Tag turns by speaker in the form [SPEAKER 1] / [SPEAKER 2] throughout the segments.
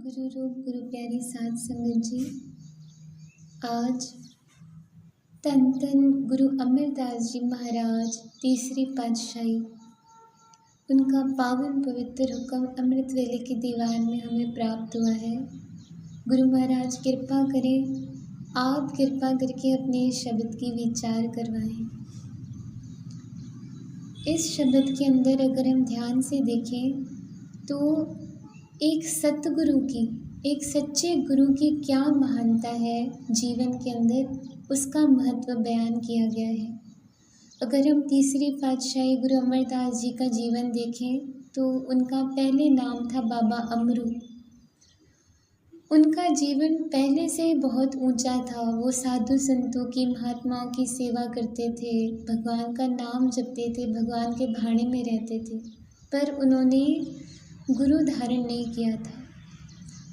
[SPEAKER 1] गुरु रूप गुरु प्यारी साध संगत जी, आज तन तन गुरु अमरदास जी महाराज तीसरी पातशाही, उनका पावन पवित्र हुक्म अमृत वेले के दीवान में हमें प्राप्त हुआ है। गुरु महाराज कृपा करें, आप कृपा करके अपने शब्द की विचार करवाएं। इस शब्द के अंदर अगर हम ध्यान से देखें तो एक सतगुरु की, एक सच्चे गुरु की क्या महानता है जीवन के अंदर, उसका महत्व बयान किया गया है। अगर हम तीसरी पातशाही गुरु अमरदास जी का जीवन देखें तो उनका पहले नाम था बाबा अमरू। उनका जीवन पहले से ही बहुत ऊंचा था। वो साधु संतों की, महात्माओं की सेवा करते थे, भगवान का नाम जपते थे, भगवान के भाड़े में रहते थे, पर उन्होंने गुरु धारण नहीं किया था।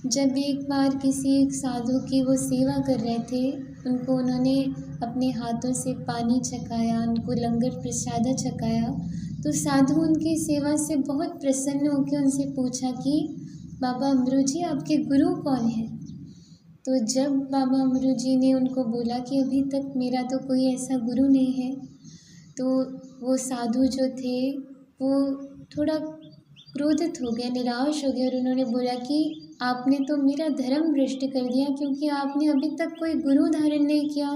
[SPEAKER 1] जब एक बार किसी एक साधु की वो सेवा कर रहे थे, उनको उन्होंने अपने हाथों से पानी छकाया, उनको लंगर प्रसाद छकाया, तो साधु उनकी सेवा से बहुत प्रसन्न होकर उनसे पूछा कि बाबा अमरू जी, आपके गुरु कौन है। तो जब बाबा अमरू जी ने उनको बोला कि अभी तक मेरा तो कोई ऐसा गुरु नहीं है, तो वो साधु जो थे वो थोड़ा क्रोधित हो गए, निराश हो गए और उन्होंने बोला कि आपने तो मेरा धर्म भ्रष्ट कर दिया, क्योंकि आपने अभी तक कोई गुरु धारण नहीं किया।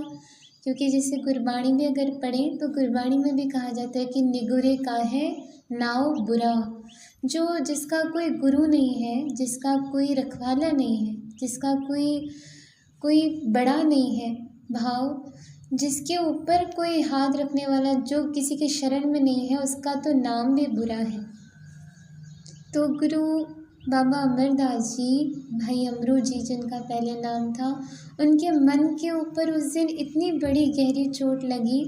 [SPEAKER 1] क्योंकि जैसे गुरबाणी में अगर पढ़ें तो गुरबाणी में भी कहा जाता है कि निगुरे का है नाव बुरा। जो जिसका कोई गुरु नहीं है, जिसका कोई रखवाला नहीं है, जिसका कोई बड़ा नहीं है भाव, जिसके ऊपर कोई हाथ रखने वाला, जो किसी के शरण में नहीं है, उसका तो नाम भी बुरा है। तो गुरु बाबा अमरदास जी, भाई अमरू जी जिनका पहले नाम था, उनके मन के ऊपर उस दिन इतनी बड़ी गहरी चोट लगी,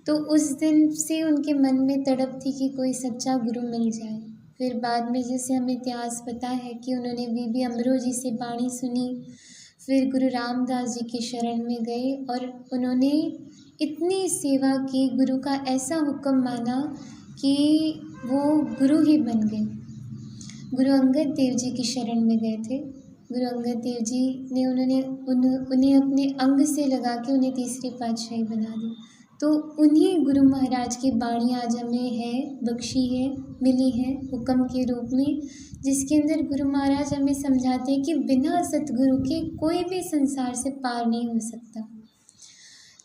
[SPEAKER 1] तो उस दिन से उनके मन में तड़प थी कि कोई सच्चा गुरु मिल जाए। फिर बाद में जैसे हमें इतिहास पता है कि उन्होंने बीबी अमरू जी से बाणी सुनी, फिर गुरु रामदास जी की शरण में गए और उन्होंने इतनी सेवा की, गुरु का ऐसा हुक्म माना कि वो गुरु ही बन गए। गुरु अंगद देव जी की शरण में गए थे। गुरु अंगद देव जी ने उन्हें अपने अंग से लगा के उन्हें तीसरी पातशाही बना दी। तो उन्हीं गुरु महाराज की बाणी आज हमें है, बख्शी है, मिली है हुक्म के रूप में, जिसके अंदर गुरु महाराज हमें समझाते हैं कि बिना सतगुरु के कोई भी संसार से पार नहीं हो सकता।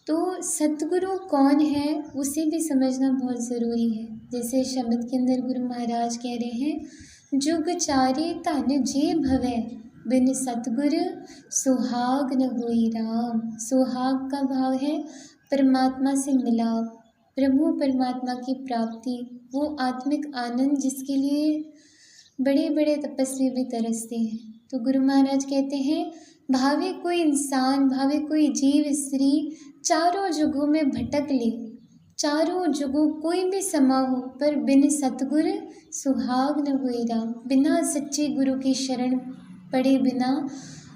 [SPEAKER 1] तो सतगुरु कौन है उसे भी समझना बहुत ज़रूरी है। जैसे शब्द के अंदर गुरु महाराज कह रहे हैं, जुग चारे धन जे भवै, बिन सतगुर सुहाग न होई राम। सुहाग का भाव है परमात्मा से मिलाप, प्रभु परमात्मा की प्राप्ति, वो आत्मिक आनंद जिसके लिए बड़े बड़े तपस्वी भी तरसते हैं। तो गुरु महाराज कहते हैं, भावे कोई इंसान, भावे कोई जीव स्त्री चारों जुगों में भटक ले, चारों जुगों कोई भी समा हो, पर बिन सतगुर सुहाग न होई राम। बिना सच्चे गुरु की शरण पड़े बिना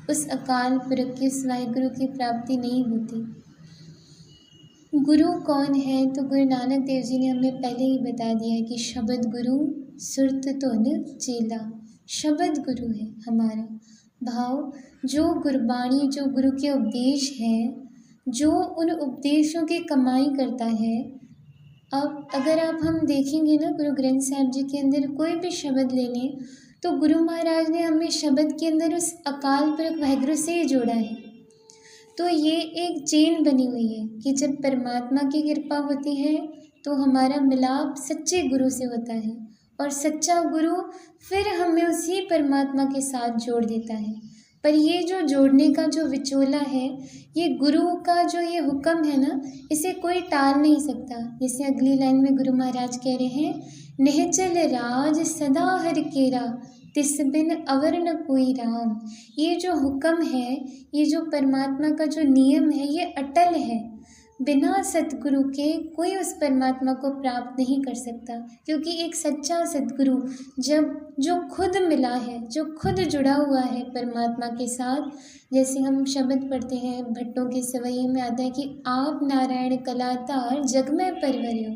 [SPEAKER 1] उस अकाल पुरख के, उस वाहिगुरु की प्राप्ति नहीं होती। गुरु कौन है? तो गुरु नानक देव जी ने हमें पहले ही बता दिया है कि शब्द गुरु सुरत धुन चेला। शब्द गुरु है हमारा भाव, जो गुरबाणी, जो गुरु के उपदेश हैं, जो उन उपदेशों की कमाई करता है। अब अगर हम देखेंगे ना, गुरु ग्रंथ साहिब जी के अंदर कोई भी शब्द ले लें तो गुरु महाराज ने हमें शब्द के अंदर उस अकाल पुरख वाहिगुरु से ही जोड़ा है। तो ये एक चेन बनी हुई है कि जब परमात्मा की कृपा होती है तो हमारा मिलाप सच्चे गुरु से होता है, और सच्चा गुरु फिर हमें उसी परमात्मा के साथ जोड़ देता है। पर ये जो जोड़ने का जो विचोला है, ये गुरु का जो ये हुक्म है ना, इसे कोई टाल नहीं सकता। जैसे अगली लाइन में गुरु महाराज कह रहे हैं, निहचल राज सदा हर केरा, तिस बिन अवर न कोई राम। ये जो हुक्म है, ये जो परमात्मा का जो नियम है, ये अटल है। बिना सतगुरु के कोई उस परमात्मा को प्राप्त नहीं कर सकता, क्योंकि एक सच्चा सतगुरु जो खुद मिला है, जो खुद जुड़ा हुआ है परमात्मा के साथ। जैसे हम शब्द पढ़ते हैं, भट्टों के सवैये में आता है कि आप नारायण कलातार जग में परवरे हो।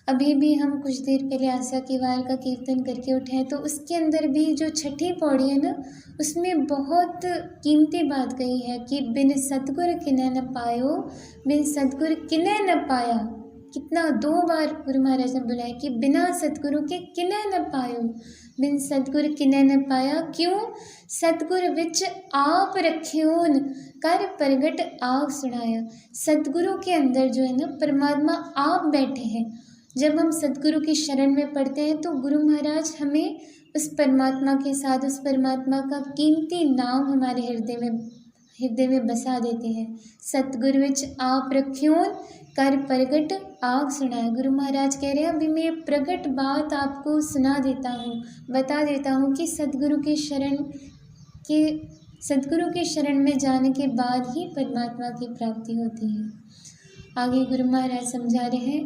[SPEAKER 1] अभी भी हम कुछ देर पहले आशा की वार का कीर्तन करके उठे हैं, तो उसके अंदर भी जो छठी पौड़ी है ना, उसमें बहुत कीमती बात कही है कि बिन सतगुर किन्है न पायो, बिन सतगुर किन्है न पाया। कितना 2 बार गुरु महाराज ने बुलाया कि बिना सतगुरु के किन्है न पायो, बिन सतगुर किन्है न पाया। क्यों? सतगुर विच आप रख्योन, कर प्रगट आग सुनाया। सतगुरु के अंदर जो है ना, परमात्मा आप बैठे हैं। जब हम सतगुरु की शरण में पढ़ते हैं तो गुरु महाराज हमें उस परमात्मा के साथ, उस परमात्मा का कीमती नाम हमारे हृदय में बसा देते हैं। सतगुरु विच आप रख्योन, कर प्रगट आग सुनाया। गुरु महाराज कह रहे हैं अभी मैं ये प्रगट बात आपको सुना देता हूँ, बता देता हूँ कि सतगुरु के शरण में जाने के बाद ही परमात्मा की प्राप्ति होती है। आगे गुरु महाराज समझा रहे हैं,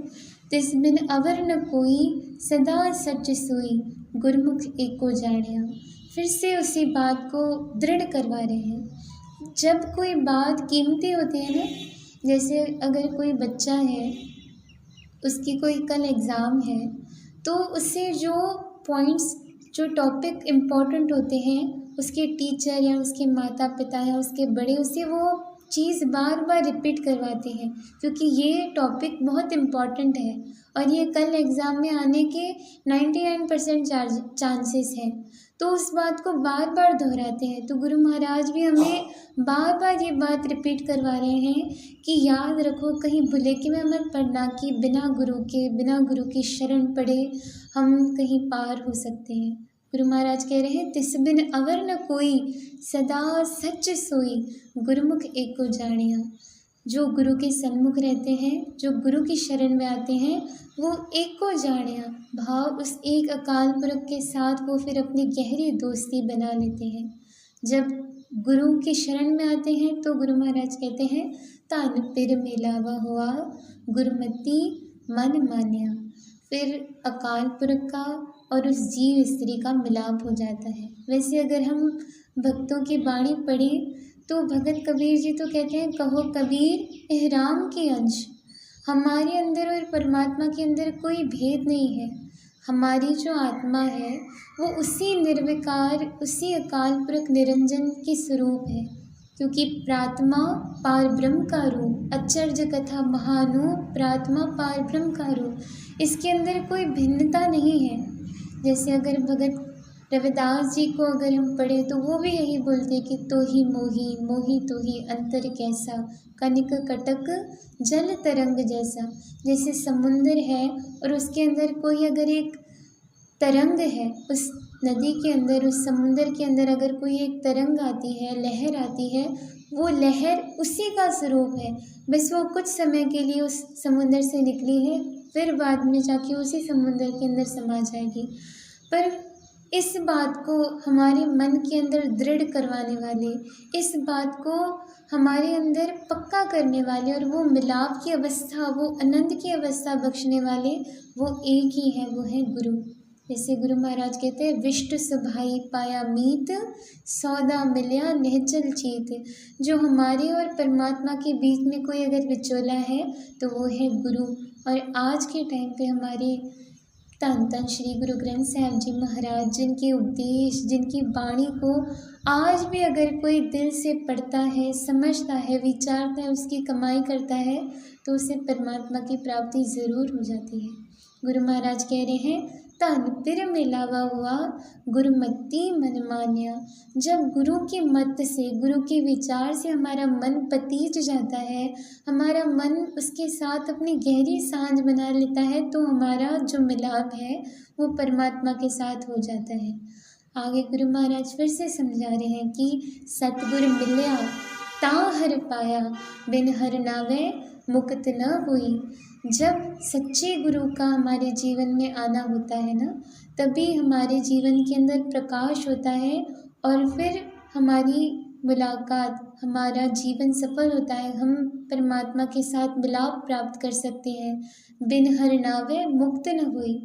[SPEAKER 1] तिस बिन अवर न कोई, सदा सच सोई, गुरमुख एको जानिया। फिर से उसी बात को दृढ़ करवा रहे हैं। जब कोई बात कीमती होती है ना, जैसे अगर कोई बच्चा है, उसकी कोई कल एग्ज़ाम है, तो उससे जो पॉइंट्स, जो टॉपिक इम्पोर्टेंट होते हैं, उसके टीचर या उसके माता पिता या उसके बड़े उससे वो चीज़ बार बार रिपीट करवाते हैं, क्योंकि ये टॉपिक बहुत इम्पॉर्टेंट है और ये कल एग्ज़ाम में आने के 99% चांसेस हैं। तो उस बात को बार बार दोहराते हैं। तो गुरु महाराज भी हमें बार बार ये बात रिपीट करवा रहे हैं कि याद रखो, कहीं भुलेखे में मत पढ़ना कि बिना गुरु की शरण पढ़े हम कहीं पार हो सकते हैं। गुरु महाराज कह रहे हैं, तिस बिन अवर न कोई, सदा सच सोई, गुरुमुख एको जानिया। जो गुरु के सन्मुख रहते हैं, जो गुरु की शरण में आते हैं, वो एको जानिया भाव उस एक अकाल पुरख के साथ वो फिर अपनी गहरी दोस्ती बना लेते हैं। जब गुरु की शरण में आते हैं तो गुरु महाराज कहते हैं, तान पिर मिलावा हुआ, गुरुमति मन मान्या। फिर अकाल पुरख का और उस जीव स्त्री का मिलाप हो जाता है। वैसे अगर हम भक्तों की बाणी पढ़ें तो भगत कबीर जी तो कहते हैं, कहो कबीर एहराम के अंश। हमारे अंदर और परमात्मा के अंदर कोई भेद नहीं है। हमारी जो आत्मा है वो उसी निर्विकार, उसी अकाल पुरख निरंजन की स्वरूप है, क्योंकि प्रात्मा पार ब्रह्म का रूप, अचर्य कथा महानु, प्रात्मा पार ब्रह्म का रूप। इसके अंदर कोई भिन्नता नहीं है। जैसे अगर भगत रविदास जी को अगर हम पढ़ें तो वो भी यही बोलते हैं कि तो ही मोही, मोही तो ही अंतर कैसा, कनिक कटक जल तरंग जैसा। जैसे समुंदर है और उसके अंदर कोई अगर एक तरंग है, उस नदी के अंदर, उस समुंदर के अंदर अगर कोई एक तरंग आती है, लहर आती है, वो लहर उसी का स्वरूप है। बस वो कुछ समय के लिए उस समुंदर से निकली है, फिर बाद में जाके उसी समुंदर के अंदर समा जाएगी। पर इस बात को हमारे मन के अंदर दृढ़ करवाने वाले, इस बात को हमारे अंदर पक्का करने वाले और वो मिलाप की अवस्था, वो आनंद की अवस्था बख्शने वाले वो एक ही है, वो है गुरु। जैसे गुरु महाराज कहते हैं, विष्ट सुभाई पाया मीत, सौदा मिलया निहचल चीत। जो हमारे और परमात्मा के बीच में कोई अगर विचोला है तो वो है गुरु। और आज के टाइम पे हमारे धन धन श्री गुरु ग्रंथ साहिब जी महाराज, जिनके उपदेश, जिनकी वाणी को आज भी अगर कोई दिल से पढ़ता है, समझता है, विचारता है, उसकी कमाई करता है, तो उसे परमात्मा की प्राप्ति ज़रूर हो जाती है। गुरु महाराज कह रहे हैं, तन पिर मिलावा हुआ, गुरुमति मन मान्या। जब गुरु की मत से, गुरु के विचार से हमारा मन पतीज जाता है, हमारा मन उसके साथ अपनी गहरी सांझ बना लेता है, तो हमारा जो मिलाप है वो परमात्मा के साथ हो जाता है। आगे गुरु महाराज फिर से समझा रहे हैं कि सतगुर मिलया ता हर पाया, बिन हर नावे मुक्त न हुई। जब सच्चे गुरु का हमारे जीवन में आना होता है ना, तभी हमारे जीवन के अंदर प्रकाश होता है और फिर हमारी मुलाकात, हमारा जीवन सफल होता है। हम परमात्मा के साथ मिलाप प्राप्त कर सकते हैं। बिन हर नावे मुक्त न हुई।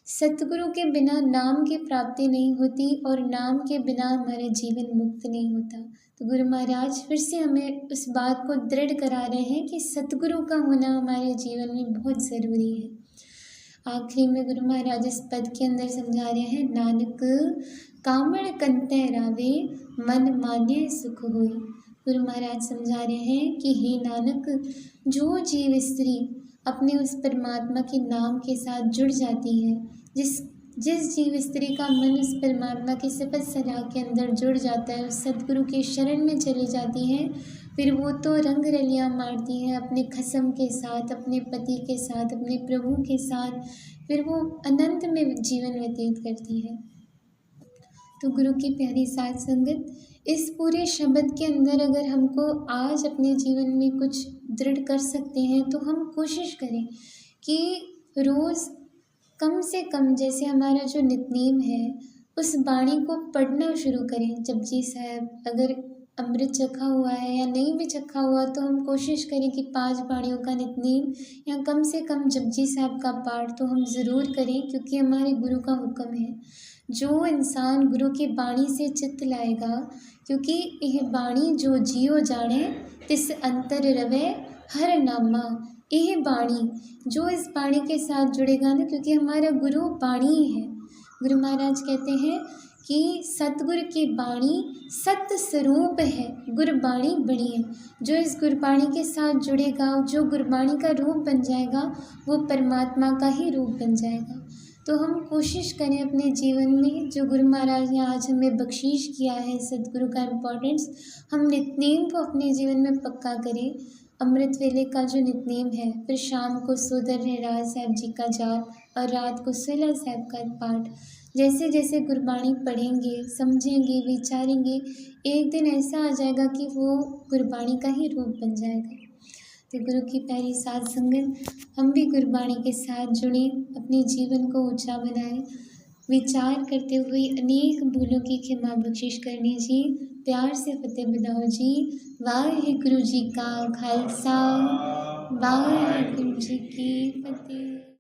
[SPEAKER 1] सतगुरु के बिना नाम की प्राप्ति नहीं होती और नाम के बिना हमारा जीवन मुक्त नहीं होता। तो गुरु महाराज फिर से हमें उस बात को दृढ़ करा रहे हैं कि सतगुरु का होना हमारे जीवन में बहुत ज़रूरी है। आखिरी में गुरु महाराज इस पद के अंदर समझा रहे हैं, नानक कामड़ कंते रावे मन मान्य सुख होई। गुरु महाराज समझा रहे हैं कि हे नानक, जो जीव स्त्री अपने उस परमात्मा के नाम के साथ जुड़ जाती है, जिस जीव स्त्री का मन उस परमात्मा की सिफत सलाह के अंदर जुड़ जाता है, उस सदगुरु के शरण में चली जाती है, फिर वो तो रंग रलियाँ मारती है अपने खसम के साथ, अपने पति के साथ, अपने प्रभु के साथ, फिर वो अनंत में जीवन व्यतीत करती है। तो गुरु की प्यारी साथ संगत, इस पूरे शब्द के अंदर अगर हमको आज अपने जीवन में कुछ दृढ़ कर सकते हैं तो हम कोशिश करें कि रोज़ कम से कम, जैसे हमारा जो नित्यनेम है, उस बाणी को पढ़ना शुरू करें। जपजी साहब अगर अमृत चखा हुआ है या नहीं भी चखा हुआ तो हम कोशिश करें कि 5 बाणियों का नित्यनेम या कम से कम जपजी साहब का पाठ तो हम ज़रूर करें, क्योंकि हमारे गुरु का हुक्म है। जो इंसान गुरु की बाणी से चित्त लाएगा, क्योंकि यह बाणी जो जियो जाने तिस अंतर रवे हर नामा, यह बाणी जो इस बाणी के साथ जुड़ेगा ना, क्योंकि हमारा गुरु बाणी ही है। गुरु महाराज कहते हैं कि सतगुरु की बाणी सत्य स्वरूप है, गुरबाणी बड़ी है। जो इस गुरबाणी के साथ जुड़ेगा, जो गुरबाणी का रूप बन जाएगा, वो परमात्मा का ही रूप बन जाएगा। तो हम कोशिश करें अपने जीवन में, जो गुरु महाराज ने आज हमें बख्शीश किया है सतगुरु का इम्पोर्टेंस, हम नित्यनेम को अपने जीवन में पक्का करें। अमृत वेले का जो नित्यनेम है, फिर शाम को सोदर रहराज साहब जी का जाप और रात को सुलह साहब का पाठ, जैसे जैसे गुरबाणी पढ़ेंगे, समझेंगे, विचारेंगे, एक दिन ऐसा आ जाएगा कि वो गुरबाणी का ही रूप बन जाएगा। तो गुरु की प्यारी साथ संगत, हम भी गुरबाणी के साथ जुड़ें, अपने जीवन को ऊंचा बनाएं, विचार करते हुए अनेक भूलों की क्षमा बख्शिश करनी जी। प्यार से फतेह बुलाओ जी। वाहिगुरु जी का खालसा, वाहिगुरु जी की फतेह।